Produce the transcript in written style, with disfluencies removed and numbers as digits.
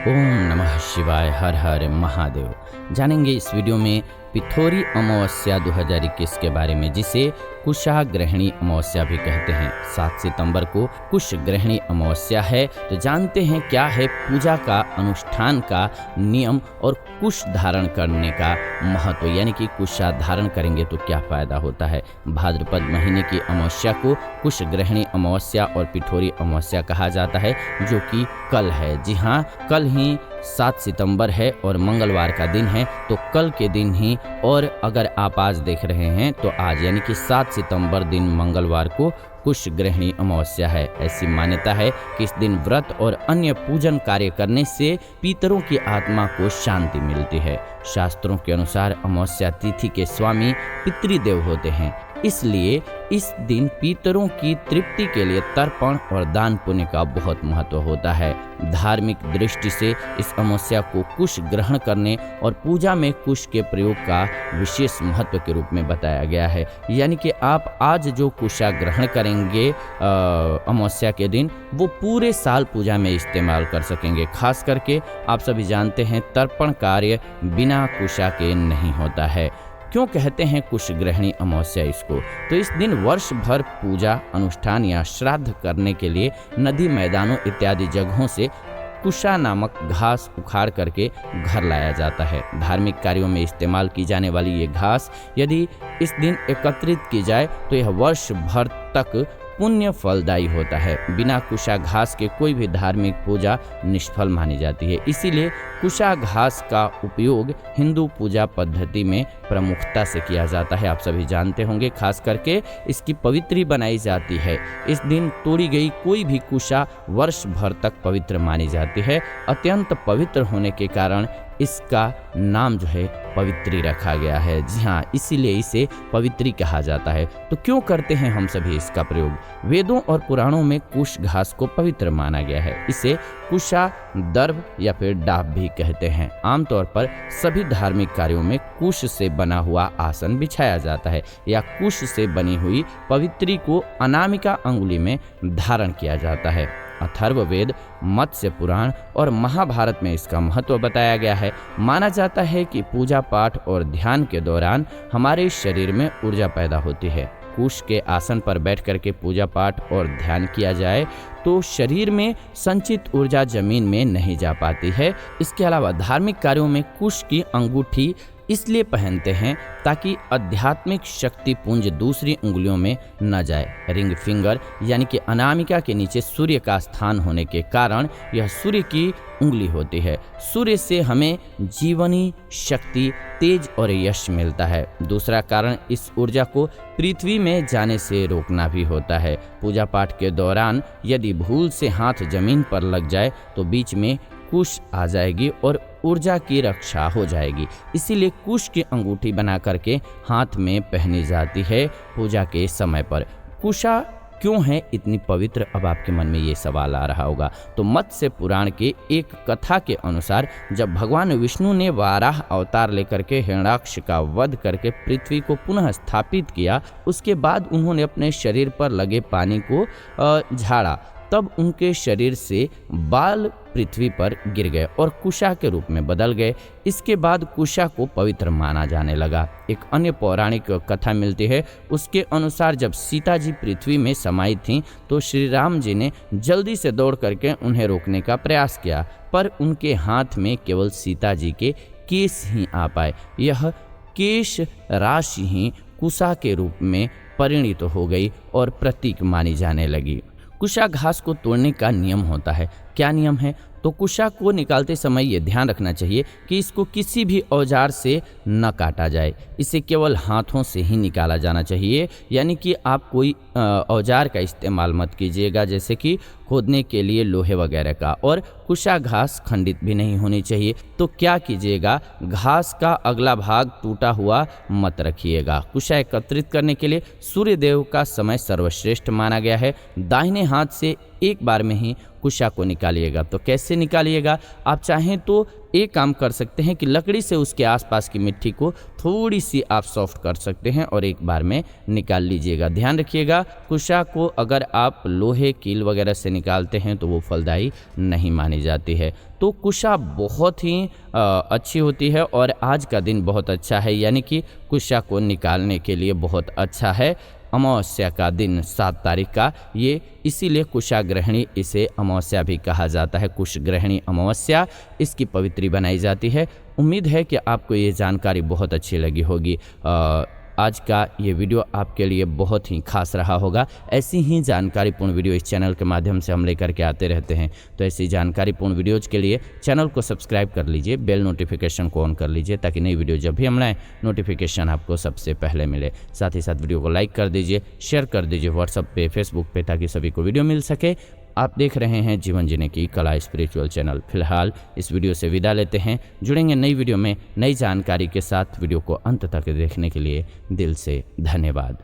ओम नमः शिवाय। हर हर महादेव। जानेंगे इस वीडियो में पिथौरी अमावस्या 2021 के बारे में, जिसे कुशा ग्रहणी अमावस्या भी कहते हैं। 7 सितंबर को कुश ग्रहणी अमावस्या है। तो जानते हैं क्या है पूजा का अनुष्ठान का नियम और कुश धारण करने का महत्व, यानी कि कुशा धारण करेंगे तो क्या फायदा होता है। भाद्रपद महीने की अमावस्या को कुश ग्रहणी अमावस्या और पिथौरी अमावस्या कहा जाता है, जो कि कल है। जी हाँ, कल ही 7 सितंबर है और मंगलवार का दिन है, तो कल के दिन ही। और अगर आप आज देख रहे हैं तो आज यानी कि 7 सितंबर दिन मंगलवार को कुश ग्रहणी अमावस्या है। ऐसी मान्यता है कि इस दिन व्रत और अन्य पूजन कार्य करने से पितरों की आत्मा को शांति मिलती है। शास्त्रों के अनुसार अमावस्या तिथि के स्वामी पितृदेव होते हैं, इसलिए इस दिन पितरों की तृप्ति के लिए तर्पण और दान पुण्य का बहुत महत्व होता है। धार्मिक दृष्टि से इस अमावस्या को कुश ग्रहण करने और पूजा में कुश के प्रयोग का विशेष महत्व के रूप में बताया गया है। यानी कि आप आज जो कुशा ग्रहण करेंगे अमावस्या के दिन, वो पूरे साल पूजा में इस्तेमाल कर सकेंगे। खास करके आप सभी जानते हैं तर्पण कार्य बिना कुशा के नहीं होता है। क्यों कहते हैं कुश ग्रहणी अमावस्या इसको? तो इस दिन वर्ष भर पूजा अनुष्ठान या श्राद्ध करने के लिए नदी, मैदानों इत्यादि जगहों से कुशा नामक घास उखाड़ करके घर लाया जाता है। धार्मिक कार्यों में इस्तेमाल की जाने वाली ये घास यदि इस दिन एकत्रित की जाए तो यह वर्ष भर तक पुण्य फलदायी होता है। बिना कुशा घास के कोई भी धार्मिक पूजा निष्फल मानी जाती है। इसीलिए कुशा घास का उपयोग हिंदू पूजा पद्धति में प्रमुखता से किया जाता है। आप सभी जानते होंगे, खास करके इसकी पवित्री बनाई जाती है। इस दिन तोड़ी गई कोई भी कुशा वर्ष भर तक पवित्र मानी जाती है। अत्यंत पवित्र होने के कारण इसका नाम जो है पवित्री रखा गया है। जी हाँ, इसीलिए इसे पवित्री कहा जाता है। तो क्यों करते हैं हम सभी इसका प्रयोग? वेदों और पुराणों में कुश घास को पवित्र माना गया है। इसे कुशा दर्भ या फिर डाब भी कहते हैं। आमतौर पर सभी धार्मिक कार्यों में कुश से बना हुआ आसन बिछाया जाता है या कुश से बनी हुई पवित्री को अनामिका अंगुली में धारण किया जाता है। अथर्ववेद, मत्स्य पुराण और महाभारत में इसका महत्व बताया गया है। माना जाता है कि पूजा पाठ और ध्यान के दौरान हमारे शरीर में ऊर्जा पैदा होती है। कुश के आसन पर बैठ करके पूजा पाठ और ध्यान किया जाए तो शरीर में संचित ऊर्जा जमीन में नहीं जा पाती है। इसके अलावा धार्मिक कार्यों में कुश की अंगूठी इसलिए पहनते हैं ताकि आध्यात्मिक शक्ति पुंज दूसरी उंगलियों में न जाए। रिंग फिंगर यानी कि अनामिका के नीचे सूर्य का स्थान होने के कारण यह सूर्य की उंगली होती है। सूर्य से हमें जीवनी शक्ति, तेज और यश मिलता है। दूसरा कारण इस ऊर्जा को पृथ्वी में जाने से रोकना भी होता है। पूजा पाठ के दौरान यदि भूल से हाथ जमीन पर लग जाए तो बीच में कुश आ जाएगी और ऊर्जा की रक्षा हो जाएगी। इसीलिए कुश की अंगूठी बना करके हाथ में पहनी जाती है पूजा के समय पर। कुशा क्यों है इतनी पवित्र? अब आपके मन में ये सवाल आ रहा होगा। तो मत्स्य पुराण के एक कथा के अनुसार जब भगवान विष्णु ने वाराह अवतार लेकर के हिरण्याक्ष का वध करके पृथ्वी को पुनः स्थापित किया, उसके बाद उन्होंने अपने शरीर पर लगे पानी को झाड़ा, तब उनके शरीर से बाल पृथ्वी पर गिर गए और कुशा के रूप में बदल गए। इसके बाद कुशा को पवित्र माना जाने लगा। एक अन्य पौराणिक कथा मिलती है, उसके अनुसार जब सीता जी पृथ्वी में समाई थीं तो श्री राम जी ने जल्दी से दौड़ करके उन्हें रोकने का प्रयास किया, पर उनके हाथ में केवल सीता जी के केश ही आ पाए। यह केश राशि ही कुशा के रूप में परिणित हो गई और प्रतीक मानी जाने लगी। कुशा घास को तोड़ने का नियम होता है। क्या नियम है? तो कुशा को निकालते समय ये ध्यान रखना चाहिए कि इसको किसी भी औजार से न काटा जाए। इसे केवल हाथों से ही निकाला जाना चाहिए, यानी कि आप कोई औजार का इस्तेमाल मत कीजिएगा, जैसे कि खोदने के लिए लोहे वगैरह का। और कुशा घास खंडित भी नहीं होनी चाहिए। तो क्या कीजिएगा, घास का अगला भाग टूटा हुआ मत रखिएगा। कुशा एकत्रित करने के लिए सूर्य देव का समय सर्वश्रेष्ठ माना गया है। दाहिने हाथ से एक बार में ही कुशा को निकालिएगा। तो कैसे निकालिएगा, आप चाहें तो एक काम कर सकते हैं कि लकड़ी से उसके आसपास की मिट्टी को थोड़ी सी आप सॉफ्ट कर सकते हैं और एक बार में निकाल लीजिएगा। ध्यान रखिएगा, कुशा को अगर आप लोहे कील वगैरह से निकालते हैं तो वो फलदायी नहीं मानी जाती है। तो कुशा बहुत ही अच्छी होती है और आज का दिन बहुत अच्छा है, यानी कि कुशा को निकालने के लिए बहुत अच्छा है। अमावस्या का दिन 7 तारीख का, ये इसीलिए कुशाग्रहणी इसे अमावस्या भी कहा जाता है। कुशग्रहणी अमावस्या इसकी पवित्री बनाई जाती है। उम्मीद है कि आपको ये जानकारी बहुत अच्छी लगी होगी। आज का ये वीडियो आपके लिए बहुत ही खास रहा होगा। ऐसी ही जानकारीपूर्ण वीडियो इस चैनल के माध्यम से हम लेकर के आते रहते हैं। तो ऐसी जानकारीपूर्ण वीडियोज़ के लिए चैनल को सब्सक्राइब कर लीजिए, बेल नोटिफिकेशन को ऑन कर लीजिए ताकि नई वीडियो जब भी हम लाएँ नोटिफिकेशन आपको सबसे पहले मिले। साथ ही साथ वीडियो को लाइक कर दीजिए, शेयर कर दीजिए व्हाट्सएप पे, फेसबुक पे, ताकि सभी को वीडियो मिल सके। आप देख रहे हैं जीवन जीने की कला स्पिरिचुअल चैनल। फिलहाल इस वीडियो से विदा लेते हैं। जुड़ेंगे नई वीडियो में नई जानकारी के साथ। वीडियो को अंत तक देखने के लिए दिल से धन्यवाद।